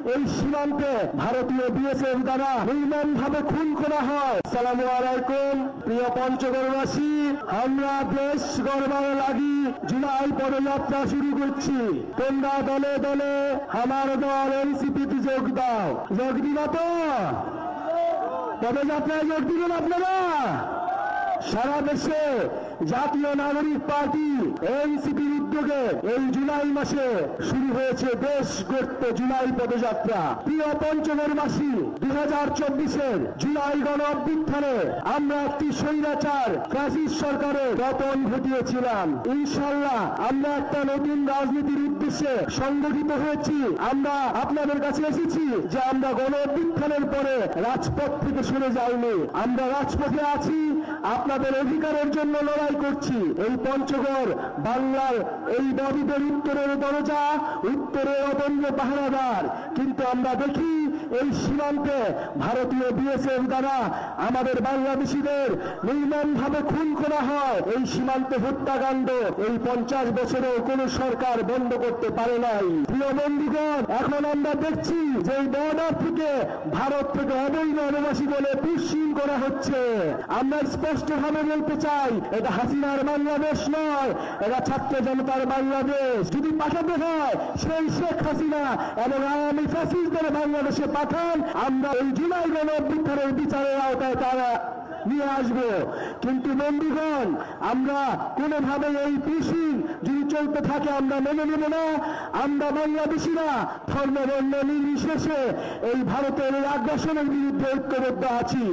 এই সীমান্তে ভারতীয় বিএসএফ দ্বারা নির্মমভাবে খুন করা হয়। আসসালামু আলাইকুম প্রিয় পঞ্চগড়বাসী, আমরা দেশ গড়বার লাগি জুলাই পদযাত্রা শুরু করছি। তোমরা দলে দলে আমার দল এনসিপিতে যোগ দাও। যোগ দিবা তো? পদযাত্রায় যোগ দিবেন আপনারা? সারা দেশে জাতীয় নাগরিক পার্টি এনসিপির উদ্যোগে এই জুলাই মাসে শুরু হয়েছে দেশ গড়তে জুলাই পদযাত্রা। প্রিয় পঞ্চগড়বাসী, 2024-এর জুলাই গণ অভ্যুত্থানে আমরা একটি স্বৈরাচার ফ্যাসিস্ট সরকারের পতন ঘটিয়েছিলাম। ইনশাআল্লাহ আমরা একটা নতুন রাজনীতির উদ্দেশ্যে সংগঠিত হয়েছি। আমরা আপনাদের কাছে এসেছি যে আমরা গণ অভ্যুত্থানের পরে রাজপথ থেকে সরে যাইনি, আমরা রাজপথে আছি, আপনাদের অধিকারের জন্য লড়াই করছি। এই পঞ্চগড় বাংলার এই দাবিদের উত্তরের দরজা, উত্তরের অদম্য পাহারাদার। কিন্তু আমরা দেখি এই সীমান্তে ভারতীয় বিএসএফ দ্বারা আমাদের বাংলাদেশিদের নির্মমভাবে খুন করা হয়। এই সীমান্তে হত্যাকাণ্ড এই 50 বছরেও কোন সরকার বন্ধ করতে পারে নাই। প্রিয় বন্ধুগণ, এখন আমরা দেখছি যে এই বর্ডার থেকে ভারত থেকে অবৈধ অভিবাসী বলে পুশিং করা হচ্ছে। আমরা স্পষ্টভাবে বলতে চাই, এটা হাসিনার বাংলাদেশ নয়, এটা ছাত্র জনতার বাংলাদেশ। যদি পাঠাতে হয় সেই শেখ হাসিনা এবং আওয়ামী ফ্যাসিস্টদের বাংলাদেশে পাঠান, আমরা এই জুলাই গণ অভ্যুত্থানের বিচারের আওতায় তারা নিয়ে আসবো। কিন্তু বন্ধুগণ, আমরা কোনোভাবে এই পুশিং যদি চলতে থাকে আমরা মেনে নেব না। আমরা বাংলাদেশিরা ধর্ম বর্ণ নির্বিশেষে এই ভারতের এই আগ্রাসনের বিরুদ্ধে ঐক্যবদ্ধ আছি।